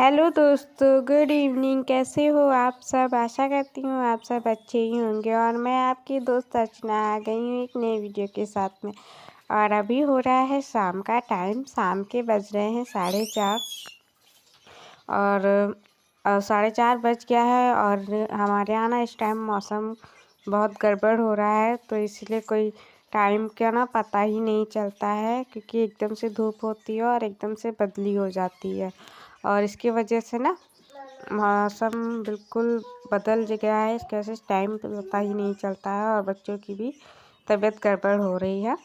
Hello दोस्तों, good evening. कैसे हो आप सब? आशा करती हूँ आप सब अच्छे ही होंगे। और मैं आपकी दोस्त अर्चना आ गई हूँ एक नए वीडियो के साथ में। और अभी हो रहा है शाम का टाइम। शाम के बज रहे हैं 4:30 और 4:30 बज गया है। और हमारे यहाँ ना इस टाइम मौसम बहुत गड़बड़ हो रहा है, तो इसलिए कोई टाइम का ना पता ही नहीं चलता है, क्योंकि एकदम से धूप होती है और एकदम से बदली हो जाती है। और इसकी वजह से ना मौसम बिल्कुल बदल गया है। इसकी वजह से टाइम पता ही नहीं चलता है और बच्चों की भी तबीयत गड़बड़ हो रही है।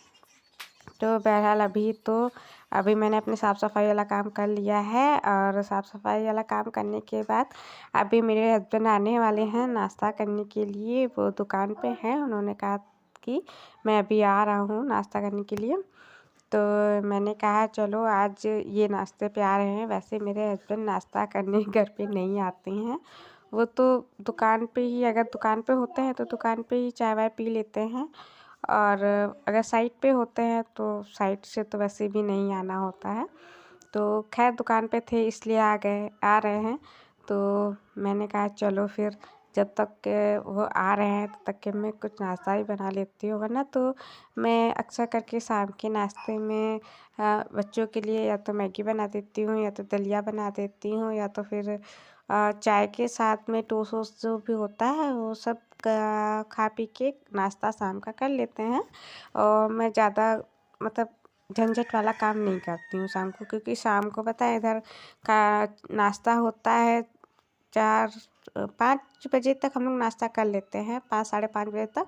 तो बहरहाल अभी मैंने अपने साफ़ सफाई वाला काम कर लिया है। और साफ़ सफाई वाला काम करने के बाद अभी मेरे हस्बैंड आने वाले हैं नाश्ता करने के लिए। वो दुकान पे हैं, उन्होंने कहा कि मैं अभी आ रहा हूँ नाश्ता करने के लिए। तो मैंने कहा चलो आज ये नाश्ते पे आ रहे हैं। वैसे मेरे हस्बैंड नाश्ता करने घर पे नहीं आते हैं। वो तो दुकान पे ही, अगर दुकान पे होते हैं तो दुकान पे ही चाय वाय पी लेते हैं। और अगर साइट पे होते हैं तो साइट से तो वैसे भी नहीं आना होता है। तो खैर दुकान पे थे इसलिए आ रहे हैं। तो मैंने कहा चलो फिर जब तक के वो आ रहे हैं तब तक के मैं कुछ नाश्ता ही बना लेती हूँ। वरना तो मैं अक्सर करके शाम के नाश्ते में बच्चों के लिए या तो मैगी बना देती हूँ, या तो दलिया बना देती हूँ, या तो फिर चाय के साथ में टोस्ट वोस्ट जो भी होता है वो सब खा पी के नाश्ता शाम का कर लेते हैं। और मैं ज़्यादा मतलब झंझट वाला काम नहीं करती हूँ शाम को, क्योंकि शाम को पता है इधर का नाश्ता होता है 5 बजे तक। हम लोग नाश्ता कर लेते हैं 5 साढ़े 5 बजे तक।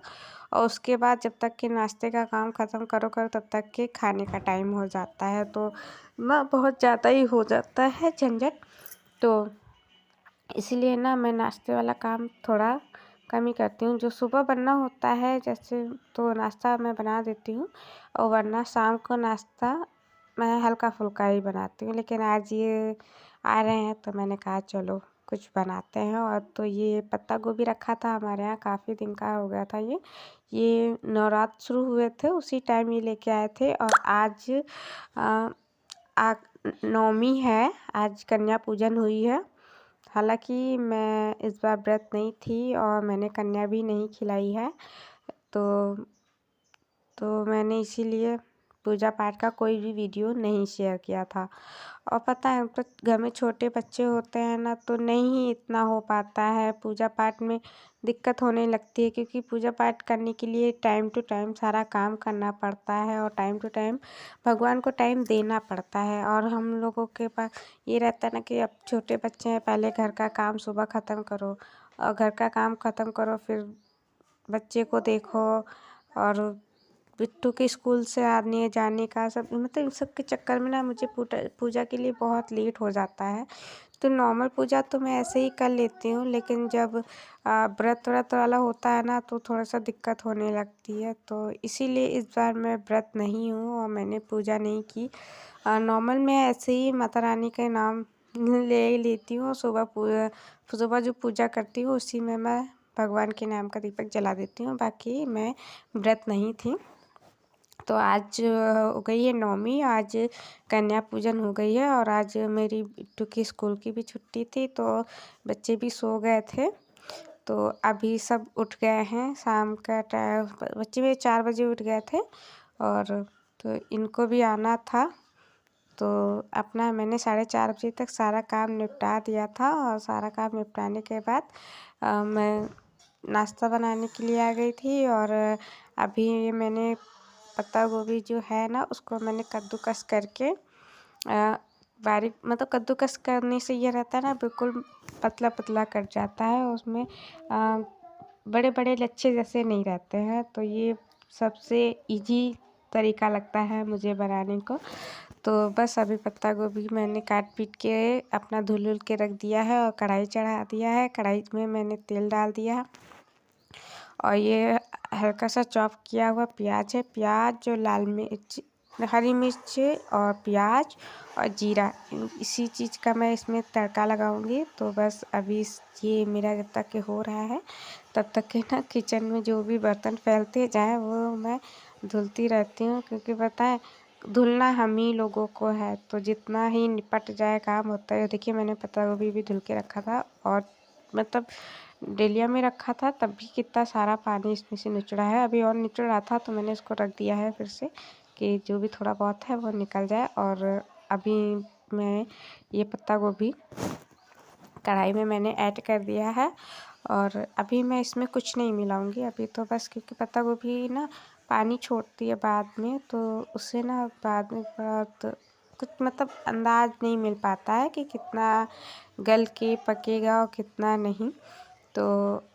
और उसके बाद जब तक कि नाश्ते का काम ख़त्म करो तब तक के खाने का टाइम हो जाता है। तो ना बहुत ज़्यादा ही हो जाता है झंझट। तो इसीलिए ना मैं नाश्ते वाला काम थोड़ा कम ही करती हूँ। जो सुबह बनना होता है जैसे तो नाश्ता मैं बना देती हूँ, और वरना शाम को नाश्ता मैं हल्का फुल्का ही बनाती हूँ। लेकिन आज ये आ रहे हैं तो मैंने कहा चलो कुछ बनाते हैं। और तो ये पत्ता गोभी रखा था हमारे यहाँ, काफ़ी दिन का हो गया था। ये नवरात्र शुरू हुए थे उसी टाइम ये लेके आए थे। और आज आ, आ, नवमी है, आज कन्या पूजन हुई है। हालांकि मैं इस बार व्रत नहीं थी और मैंने कन्या भी नहीं खिलाई है। तो मैंने इसीलिए पूजा पाठ का कोई भी वीडियो नहीं शेयर किया था। और पता है तो घर में छोटे बच्चे होते हैं ना, तो नहीं ही इतना हो पाता है। पूजा पाठ में दिक्कत होने लगती है, क्योंकि पूजा पाठ करने के लिए टाइम टू टाइम सारा काम करना पड़ता है और टाइम टू टाइम भगवान को टाइम देना पड़ता है। और हम लोगों के पास ये रहता है ना कि अब छोटे बच्चे हैं, पहले घर का काम सुबह ख़त्म करो, और घर का काम ख़त्म करो फिर बच्चे को देखो, और बिट्टू के स्कूल से आने जाने का सब, मतलब इन सब के चक्कर में ना मुझे पूजा के लिए बहुत लेट हो जाता है। तो नॉर्मल पूजा तो मैं ऐसे ही कर लेती हूँ, लेकिन जब व्रत वाला होता है ना तो थोड़ा सा दिक्कत होने लगती है। तो इसीलिए इस बार मैं व्रत नहीं हूँ और मैंने पूजा नहीं की। नॉर्मल मैं ऐसे ही माता रानी के नाम ले लेती हूँ। सुबह जो पूजा करती हूँ उसी में मैं भगवान के नाम का दीपक जला देती हूँ, बाकी मैं व्रत नहीं थी। तो आज हो गई है नवमी, आज कन्या पूजन हो गई है। और आज मेरी बिट्टू की स्कूल की भी छुट्टी थी, तो बच्चे भी सो गए थे। तो अभी सब उठ गए हैं। शाम का टाइम बच्चे भी 4 बजे उठ गए थे। और तो इनको भी आना था, तो अपना मैंने 4:30 बजे तक सारा काम निपटा दिया था। और सारा काम निपटाने के बाद मैं नाश्ता बनाने के लिए आ गई थी। और अभी मैंने पत्ता गोभी जो है ना उसको मैंने कद्दूकस करके बारीक, मतलब कद्दूकस करने से ये रहता है ना बिल्कुल पतला पतला कट जाता है। उसमें बड़े बड़े लच्छे जैसे नहीं रहते हैं। तो ये सबसे इजी तरीका लगता है मुझे बनाने को। तो बस अभी पत्ता गोभी मैंने काट पीट के अपना धुल के रख दिया है और कढ़ाई चढ़ा दिया है। कढ़ाई में मैंने तेल डाल दिया है, और ये हल्का सा चॉप किया हुआ प्याज है। प्याज जो लाल मिर्च, हरी मिर्च और प्याज और जीरा, इसी चीज़ का मैं इसमें तड़का लगाऊंगी। तो बस अभी ये मेरा जब तक के हो रहा है तब तक के ना किचन में जो भी बर्तन फैलते जाए वो मैं धुलती रहती हूँ, क्योंकि पता है धुलना हम ही लोगों को है, तो जितना ही निपट जाए काम होता है। देखिए मैंने पत्ता गोभी भी धुल के रखा था और मतलब डेलिया में रखा था, तब भी कितना सारा पानी इसमें से निचड़ा है। अभी और निचड़ रहा था तो मैंने इसको रख दिया है फिर से, कि जो भी थोड़ा बहुत है वो निकल जाए। और अभी मैं ये पत्ता गोभी कढ़ाई में मैंने ऐड कर दिया है और अभी मैं इसमें कुछ नहीं मिलाऊंगी अभी तो, बस क्योंकि पत्ता गोभी ना पानी छोड़ती है बाद में, तो उससे ना बाद में बहुत कुछ मतलब अंदाज नहीं मिल पाता है कि कितना गल के पकेगा और कितना नहीं। तो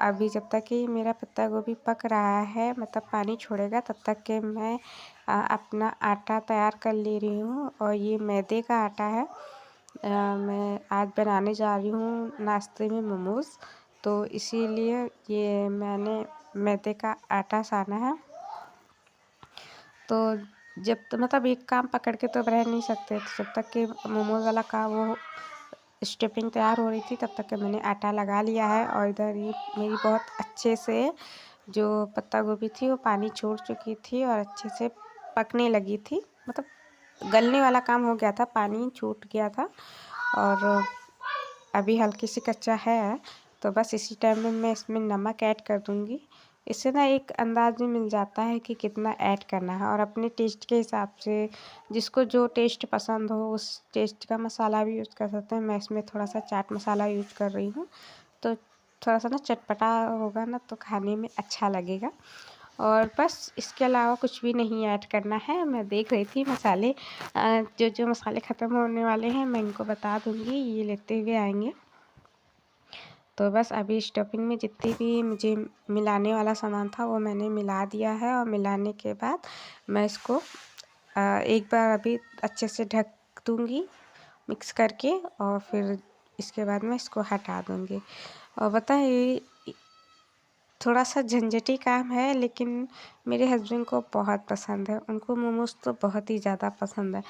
अभी जब तक कि मेरा पत्ता गोभी पक रहा है, मतलब पानी छोड़ेगा, तब तक के मैं अपना आटा तैयार कर ले रही हूँ। और ये मैदे का आटा है। मैं आज बनाने जा रही हूँ नाश्ते में मोमोज़, तो इसीलिए ये मैंने मैदे का आटा साना है। तो जब तो मतलब एक काम पकड़ के तो रह नहीं सकते, तो जब तक कि मोमोज़ वाला का वो स्टफिंग तैयार हो रही थी तब तक के मैंने आटा लगा लिया है। और इधर ये मेरी बहुत अच्छे से जो पत्ता गोभी थी वो पानी छोड़ चुकी थी और अच्छे से पकने लगी थी, मतलब गलने वाला काम हो गया था, पानी छूट गया था। और अभी हल्की सी कच्चा है, तो बस इसी टाइम में मैं इसमें नमक ऐड कर दूँगी। इससे ना एक अंदाज़ भी मिल जाता है कि कितना ऐड करना है, और अपने टेस्ट के हिसाब से जिसको जो टेस्ट पसंद हो उस टेस्ट का मसाला भी यूज़ कर सकते हैं। मैं इसमें थोड़ा सा चाट मसाला यूज़ कर रही हूँ, तो थोड़ा सा ना चटपटा होगा ना तो खाने में अच्छा लगेगा। और बस इसके अलावा कुछ भी नहीं ऐड करना है। मैं देख रही थी मसाले, जो जो मसाले ख़त्म होने वाले हैं मैं इनको बता दूँगी, ये लेते हुए आएंगे। तो बस अभी स्टफिंग में जितनी भी मुझे मिलाने वाला सामान था वो मैंने मिला दिया है। और मिलाने के बाद मैं इसको एक बार अभी अच्छे से ढक दूँगी मिक्स करके, और फिर इसके बाद मैं इसको हटा दूँगी। और बताइए, थोड़ा सा झंझटी काम है लेकिन मेरे हस्बैंड को बहुत पसंद है, उनको मोमोज़ तो बहुत ही ज़्यादा पसंद है।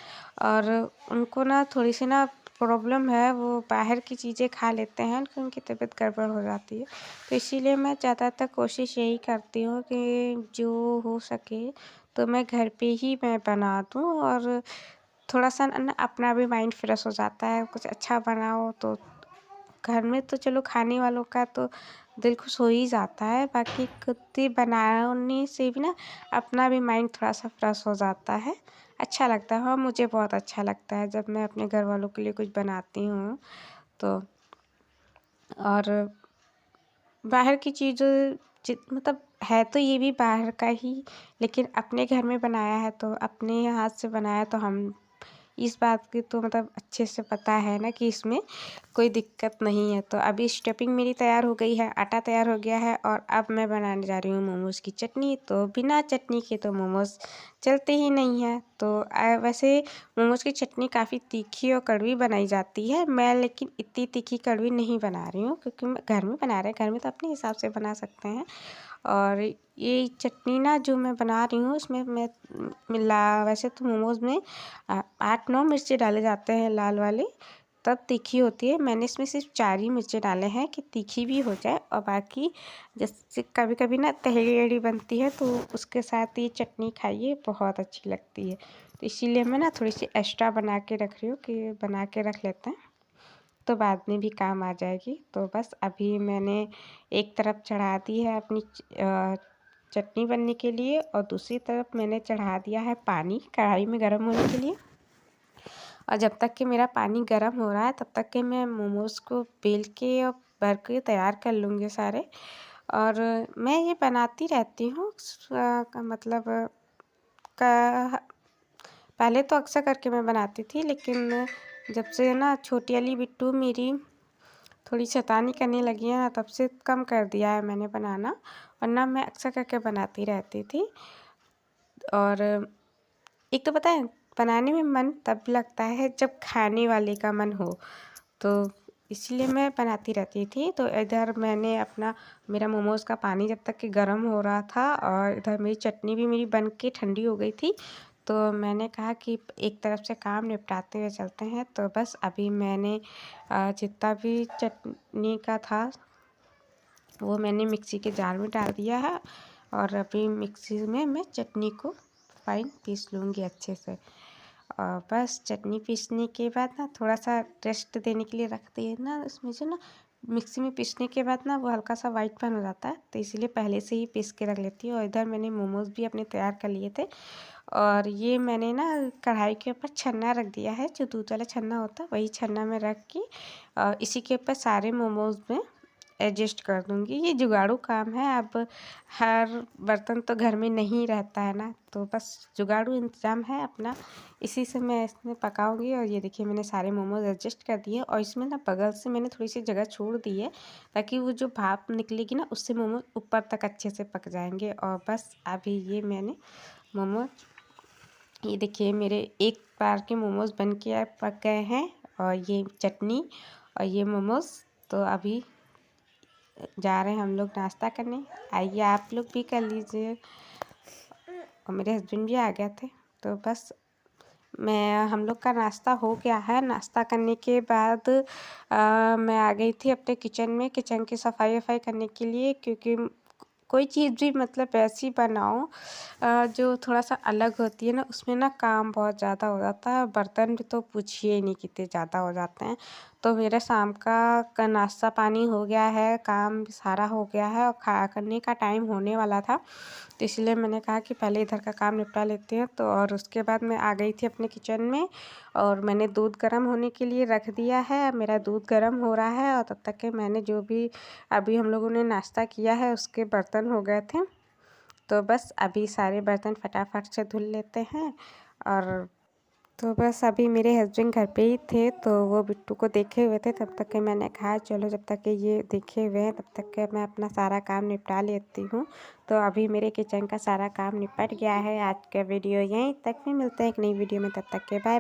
और उनको ना थोड़ी सी ना प्रॉब्लम है, वो बाहर की चीज़ें खा लेते हैं तो उनकी तबीयत गड़बड़ हो जाती है। तो इसीलिए मैं ज़्यादातर कोशिश यही करती हूँ कि जो हो सके तो मैं घर पे ही मैं बना दूँ। और थोड़ा सा ना अपना भी माइंड फ्रेश हो जाता है, कुछ अच्छा बनाओ तो घर में तो चलो खाने वालों का तो दिल खुश हो ही जाता है, बाकी खुद ही बनाने से भी ना अपना भी माइंड थोड़ा सा फ्रेश हो जाता है, अच्छा लगता है। और मुझे बहुत अच्छा लगता है जब मैं अपने घर वालों के लिए कुछ बनाती हूँ तो। और बाहर की चीज़ें मतलब है तो ये भी बाहर का ही, लेकिन अपने घर में बनाया है तो अपने हाथ से बनाया तो हम इस बात की तो मतलब अच्छे से पता है ना कि इसमें कोई दिक्कत नहीं है। तो अभी स्टफिंग मेरी तैयार हो गई है, आटा तैयार हो गया है, और अब मैं बनाने जा रही हूँ मोमोज़ की चटनी। तो बिना चटनी के तो मोमोज़ चलते ही नहीं हैं। तो वैसे मोमोज़ की चटनी काफ़ी तीखी और कड़वी बनाई जाती है, मैं लेकिन इतनी तीखी कड़वी नहीं बना रही हूँ क्योंकि मैं घर में बना रहे हैं, घर में तो अपने हिसाब से बना सकते हैं। और ये चटनी ना जो मैं बना रही हूँ उसमें मैं मिला, वैसे तो मोमोज़ में 8-9 मिर्ची डाले जाते हैं लाल वाले, तब तीखी होती है। मैंने इसमें सिर्फ 4 ही मिर्ची डाले हैं कि तीखी भी हो जाए। और बाकी जैसे कभी कभी ना तहरी बनती है तो उसके साथ ये चटनी खाइए, बहुत अच्छी लगती है। तो इसीलिए मैं ना थोड़ी सी एक्स्ट्रा बना के रख रही हूँ कि बना के रख लेते हैं तो बाद में भी काम आ जाएगी। तो बस अभी मैंने एक तरफ चढ़ा दी है अपनी चटनी बनने के लिए, और दूसरी तरफ मैंने चढ़ा दिया है पानी कढ़ाई में गर्म होने के लिए। और जब तक कि मेरा पानी गर्म हो रहा है तब तक कि मैं मोमोज़ को बेल के और भर के तैयार कर लूँगी सारे। और मैं ये बनाती रहती हूँ, मतलब का पहले तो अक्सर करके मैं बनाती थी, लेकिन जब से ना छोटी वाली बिट्टू मेरी थोड़ी शैतानी करने लगी है ना, तब से कम कर दिया है मैंने बनाना, वरना मैं अक्सर करके बनाती रहती थी। और एक तो पता है बनाने में मन तब लगता है जब खाने वाले का मन हो, तो इसलिए मैं बनाती रहती थी। तो इधर मैंने अपना मेरा मोमोज़ का पानी जब तक कि गर्म हो रहा था और इधर मेरी चटनी भी मेरी बन के ठंडी हो गई थी, तो मैंने कहा कि एक तरफ से काम निपटाते हुए चलते हैं। तो बस अभी मैंने जितना भी चटनी का था वो मैंने मिक्सी के जार में डाल दिया है, और अभी मिक्सी में मैं चटनी को फाइन पीस लूँगी अच्छे से। और बस चटनी पीसने के बाद ना थोड़ा सा रेस्ट देने के लिए रख दिए ना, उसमें जो ना मिक्सी में पीसने के बाद ना वो हल्का सा वाइटपन हो जाता है, तो इसीलिए पहले से ही पीस के रख लेती हूँ। और इधर मैंने मोमोज़ भी अपने तैयार कर लिए थे, और ये मैंने ना कढ़ाई के ऊपर छन्ना रख दिया है, जो दूध वाला छन्ना होता है वही छन्ना में रख के इसी के ऊपर सारे मोमोज़ में एडजस्ट कर दूँगी। ये जुगाड़ू काम है, अब हर बर्तन तो घर में नहीं रहता है ना, तो बस जुगाड़ू इंतज़ाम है अपना, इसी से मैं इसमें पकाऊँगी। और ये देखिए मैंने सारे मोमोज़ एडजस्ट कर दिए, और इसमें ना बगल से मैंने थोड़ी सी जगह छोड़ दी है, ताकि वो जो भाप निकलेगी ना उससे मोमोज़ ऊपर तक अच्छे से पक जाएंगे। और बस अभी ये मैंने मोमोज़, ये देखिए मेरे एक बार के मोमोज़ बन के पक गए हैं, और ये चटनी और ये मोमोज़, तो अभी जा रहे हैं हम लोग नाश्ता करने। आइए आप लोग भी कर लीजिए। और मेरे हस्बैंड भी आ गए थे, तो बस हम लोग का नाश्ता हो गया है। नाश्ता करने के बाद मैं आ गई थी अपने किचन में, किचन की सफाई वफाई करने के लिए, क्योंकि कोई चीज़ भी मतलब ऐसी बनाओ जो थोड़ा सा अलग होती है ना, उसमें ना काम बहुत ज़्यादा हो जाता है। बर्तन भी तो पूछिए नहीं कितने ज़्यादा हो जाते हैं। तो मेरा शाम का नाश्ता पानी हो गया है, काम सारा हो गया है, और खा करने का टाइम होने वाला था, तो इसलिए मैंने कहा कि पहले इधर का काम निपटा लेते हैं। तो और उसके बाद मैं आ गई थी अपने किचन में, और मैंने दूध गर्म होने के लिए रख दिया है। मेरा दूध गर्म हो रहा है, और तब तक के मैंने जो भी अभी हम लोगों ने नाश्ता किया है उसके बर्तन हो गए थे, तो बस अभी सारे बर्तन फटाफट से धुल लेते हैं। और तो बस अभी मेरे हस्बैंड घर पे ही थे, तो वो बिट्टू को देखे हुए थे, तब तक के मैंने कहा चलो जब तक के ये देखे हुए हैं तब तक के मैं अपना सारा काम निपटा लेती हूँ। तो अभी मेरे किचन का सारा काम निपट गया है। आज का वीडियो यहीं तक, भी मिलते हैं एक नई वीडियो में, तब तक के बाय।